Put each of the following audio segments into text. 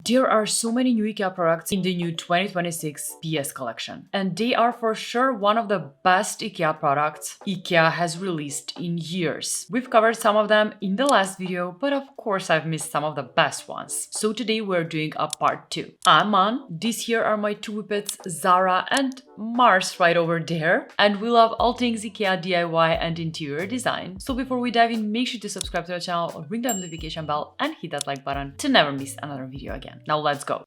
There are so many new IKEA products in the new 2026 PS collection, and they are for sure one of the best IKEA products IKEA has released in years. We've covered some of them in the last video, but of course I've missed some of the best ones. So today we're doing a part 2. I'm on. These here are my two whippets, Zara and Mars right over there, and we love all things IKEA DIY and interior design. So before we dive in, make sure to subscribe to the channel, ring that notification bell, and hit that like button to never miss another video again. Now let's go.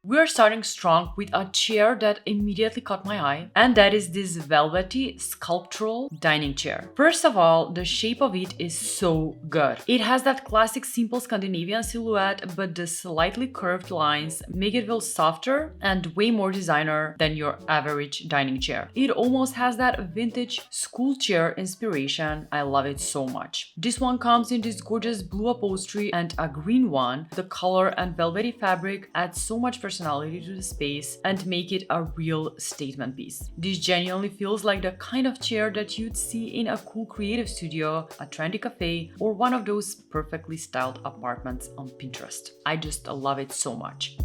We are starting strong with a chair that immediately caught my eye, and that is this velvety sculptural dining chair. First of all, the shape of it is so good. It has that classic simple Scandinavian silhouette, but the slightly curved lines make it feel softer and way more designer than your average dining chair. It almost has that vintage school chair inspiration. I love it so much. This one comes in this gorgeous blue upholstery and a green one. The color and velvety fabric add so much personality to the space and make it a real statement piece. This genuinely feels like the kind of chair that you'd see in a cool creative studio, a trendy cafe, or one of those perfectly styled apartments on Pinterest. I just love it so much.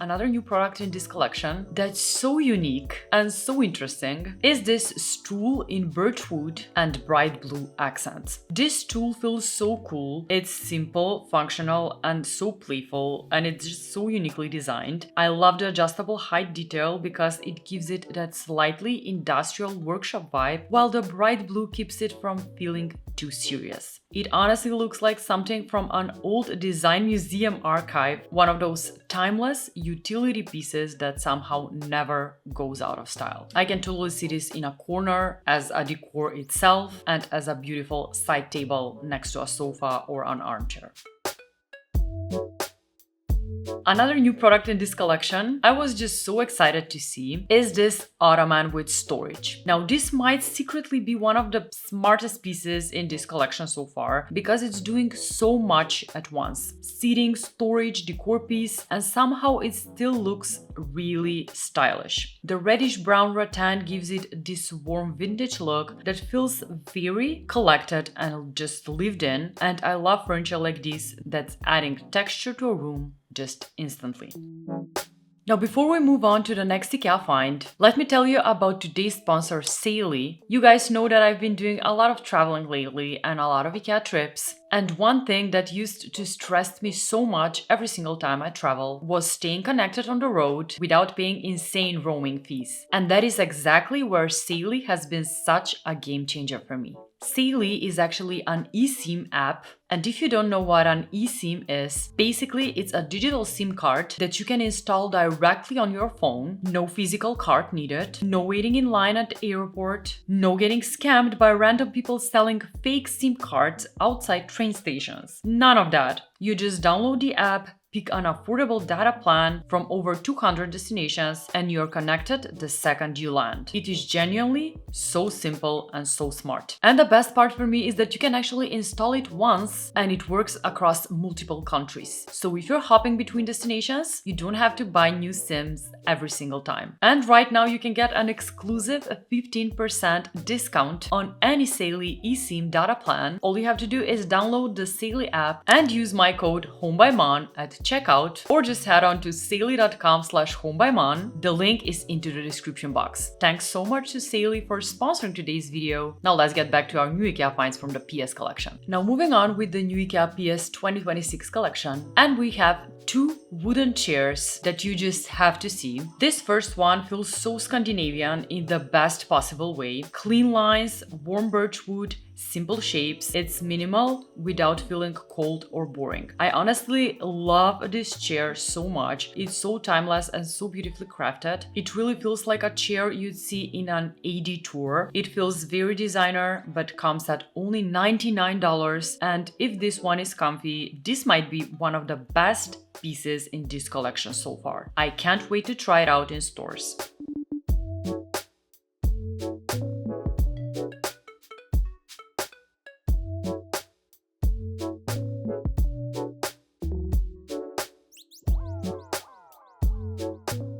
Another new product in this collection that's so unique and so interesting is this stool in birch wood and bright blue accents. This stool feels so cool. It's simple, functional, and so playful, and it's just so uniquely designed. I love the adjustable height detail because it gives it that slightly industrial workshop vibe, while the bright blue keeps it from feeling too serious. It honestly looks like something from an old design museum archive, one of those timeless utility pieces that somehow never goes out of style. I can totally see this in a corner, as a decor itself, and as a beautiful side table next to a sofa or an armchair. Another new product in this collection I was just so excited to see is this Ottoman with storage. Now this might secretly be one of the smartest pieces in this collection so far because it's doing so much at once. Seating, storage, decor piece, and somehow it still looks really stylish. The reddish brown rattan gives it this warm vintage look that feels very collected and just lived in, and I love furniture like this that's adding texture to a room just instantly. Now, before we move on to the next IKEA find, let me tell you about today's sponsor, Stool. You guys know that I've been doing a lot of traveling lately and a lot of IKEA trips. And one thing that used to stress me so much every single time I travel was staying connected on the road without paying insane roaming fees. And that is exactly where Stool has been such a game changer for me. Stool is actually an eSIM app, and if you don't know what an eSIM is, basically it's a digital SIM card that you can install directly on your phone. No physical card needed, no waiting in line at the airport, no getting scammed by random people selling fake SIM cards outside train stations. None of that. You just download the app, pick an affordable data plan from over 200 destinations, and you're connected the second you land. It is genuinely so simple and so smart. And the best part for me is that you can actually install it once and it works across multiple countries. So if you're hopping between destinations, you don't have to buy new SIMs every single time. And right now you can get an exclusive 15% discount on any Stool eSIM data plan. All you have to do is download the Stool app and use my code HOMEBYMON at checkout, or just head on to stool.com/homebymon. The link is into the description box. Thanks so much to Stool for sponsoring today's video. Now let's get back to our new IKEA finds from the PS collection. Now moving on with the new IKEA PS 2026 collection, and we have two wooden chairs that you just have to see. This first one feels so Scandinavian in the best possible way. Clean lines, warm birch wood, simple shapes. It's minimal without feeling cold or boring. I honestly love this chair so much. It's so timeless and so beautifully crafted. It really feels like a chair you'd see in an AD tour. It feels very designer, but comes at only $99. And if this one is comfy, this might be one of the best pieces in this collection so far. I can't wait to try it out in stores.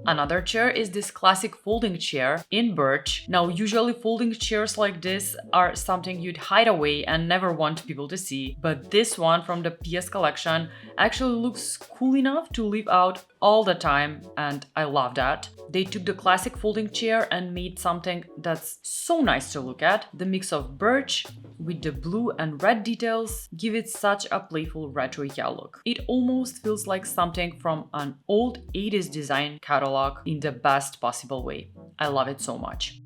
Another chair is this classic folding chair in birch. Now, usually folding chairs like this are something you'd hide away and never want people to see, but this one from the PS collection actually looks cool enough to leave out all the time, and I love that. They took the classic folding chair and made something that's so nice to look at. The mix of birch with the blue and red details give it such a playful retro IKEA look. It almost feels like something from an old 80s design catalog in the best possible way. I love it so much.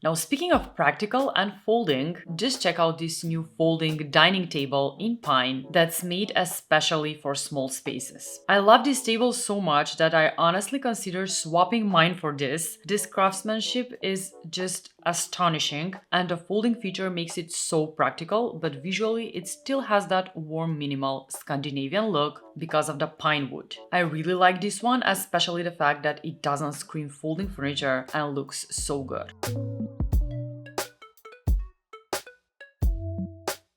Now, speaking of practical and folding, just check out this new folding dining table in pine that's made especially for small spaces. I love this table so much that I honestly consider swapping mine for this. This craftsmanship is just astonishing, and the folding feature makes it so practical, but visually it still has that warm, minimal Scandinavian look because of the pine wood. I really like this one, especially the fact that it doesn't scream folding furniture and looks so good.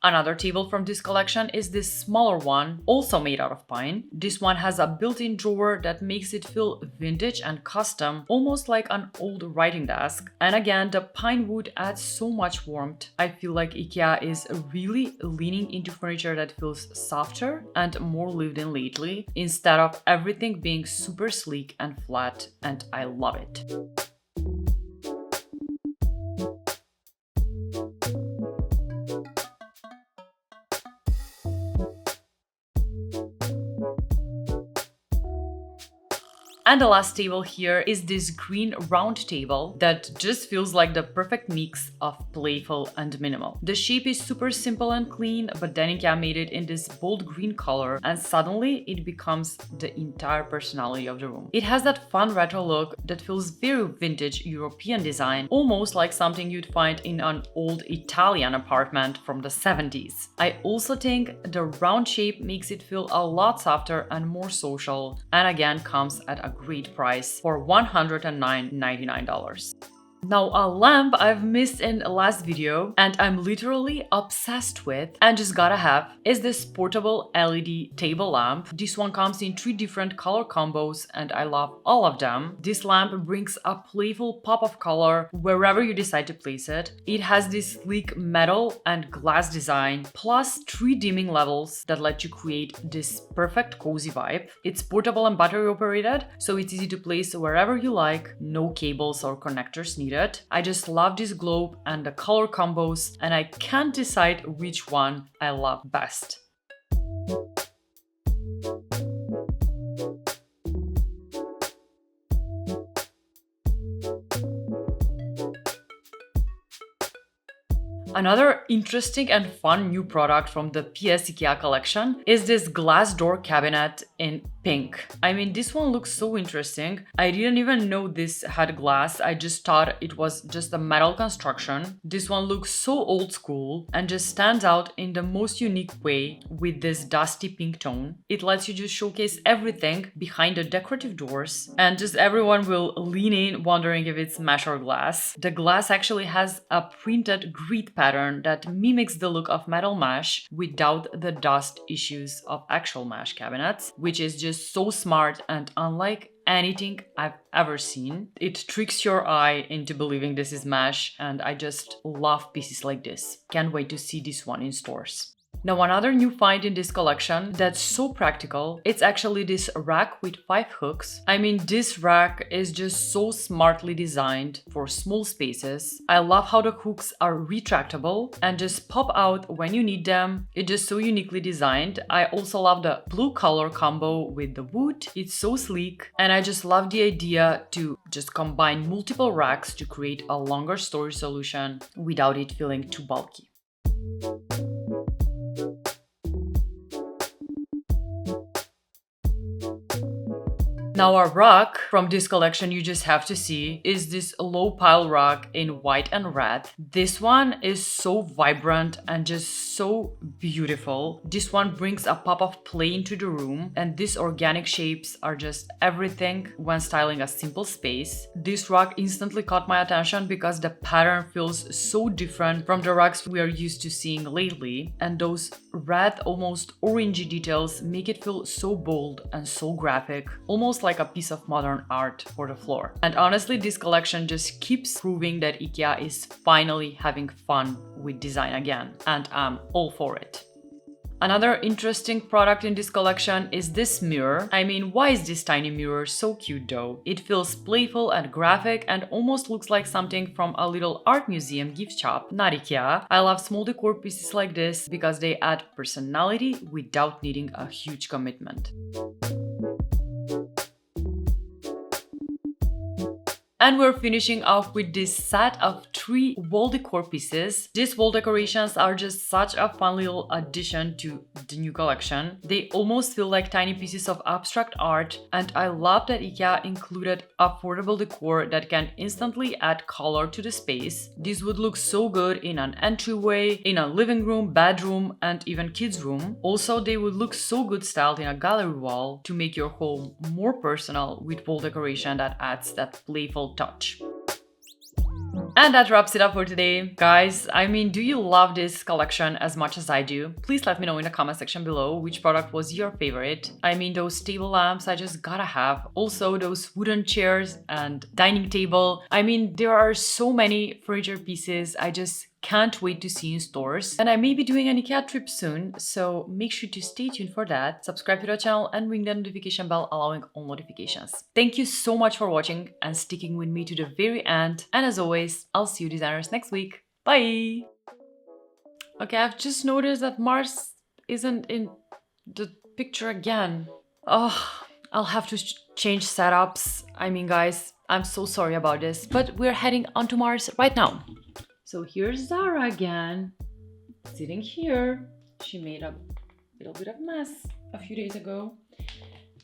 Another table from this collection is this smaller one, also made out of pine. This one has a built-in drawer that makes it feel vintage and custom, almost like an old writing desk. And again, the pine wood adds so much warmth. I feel like IKEA is really leaning into furniture that feels softer and more lived in lately, instead of everything being super sleek and flat, and I love it. And the last table here is this green round table that just feels like the perfect mix of playful and minimal. The shape is super simple and clean, but then IKEA made it in this bold green color, and suddenly it becomes the entire personality of the room. It has that fun retro look that feels very vintage European design, almost like something you'd find in an old Italian apartment from the 70s. I also think the round shape makes it feel a lot softer and more social, and again comes at a great price for $109.99. Now, a lamp I've missed in the last video and I'm literally obsessed with and just gotta have is this portable LED table lamp. This one comes in 3 different color combos and I love all of them. This lamp brings a playful pop of color wherever you decide to place it. It has this sleek metal and glass design plus 3 dimming levels that let you create this perfect cozy vibe. It's portable and battery operated, so it's easy to place wherever you like, no cables or connectors needed. I just love this globe and the color combos, and I can't decide which one I love best. Another interesting and fun new product from the PS IKEA collection is this glass door cabinet in pink. I mean, this one looks so interesting. I didn't even know this had glass. I just thought it was just a metal construction. This one looks so old school and just stands out in the most unique way with this dusty pink tone. It lets you just showcase everything behind the decorative doors, and just everyone will lean in wondering if it's mesh or glass. The glass actually has a printed grid pattern that mimics the look of metal mesh without the dust issues of actual mesh cabinets, which is just so smart and unlike anything I've ever seen. It tricks your eye into believing this is mesh, and I just love pieces like this. Can't wait to see this one in stores. Now, another new find in this collection that's so practical, it's actually this rack with 5 hooks. I mean, this rack is just so smartly designed for small spaces. I love how the hooks are retractable and just pop out when you need them. It's just so uniquely designed. I also love the blue color combo with the wood. It's so sleek, and I just love the idea to just combine multiple racks to create a longer storage solution without it feeling too bulky. Now, a rug from this collection you just have to see is this low pile rug in white and red. This one is so vibrant and just so beautiful. This one brings a pop of play into the room, and these organic shapes are just everything when styling a simple space. This rug instantly caught my attention because the pattern feels so different from the rugs we are used to seeing lately, and those red, almost orangey details make it feel so bold and so graphic, almost like like a piece of modern art for the floor. And honestly, this collection just keeps proving that IKEA is finally having fun with design again, and I'm all for it. Another interesting product in this collection is this mirror. I mean, why is this tiny mirror so cute though? It feels playful and graphic and almost looks like something from a little art museum gift shop, not IKEA. I love small decor pieces like this because they add personality without needing a huge commitment. And we're finishing off with this set of 3 wall decor pieces. These wall decorations are just such a fun little addition to the new collection. They almost feel like tiny pieces of abstract art, and I love that IKEA included affordable decor that can instantly add color to the space. This would look so good in an entryway, in a living room, bedroom, and even kids' room. Also, they would look so good styled in a gallery wall to make your home more personal with wall decoration that adds that playful touch. And that wraps it up for today. Guys, I mean, do you love this collection as much as I do? Please let me know in the comment section below which product was your favorite. I mean, those table lamps I just gotta have. Also, those wooden chairs and dining table. I mean, there are so many furniture pieces I just can't wait to see in stores. And I may be doing an IKEA trip soon, so make sure to stay tuned for that. Subscribe to the channel and ring the notification bell, allowing all notifications. Thank you so much for watching and sticking with me to the very end. And as always, I'll see you designers next week. Bye! Okay, I've just noticed that Mars isn't in the picture again. Oh, I'll have to change setups. I mean, guys, I'm so sorry about this, but we're heading onto Mars right now. So here's Zara again, sitting here. She made a little bit of mess a few days ago.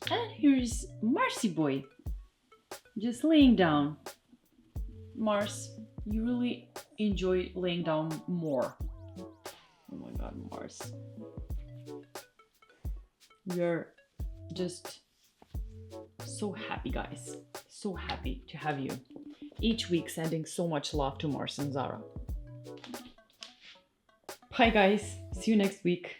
And here's Marcy boy, just laying down. Mars, you really enjoy laying down more. Oh my god, Mars. We're just so happy, guys. So happy to have you. Each week sending so much love to Mars and Zara. Bye guys, see you next week.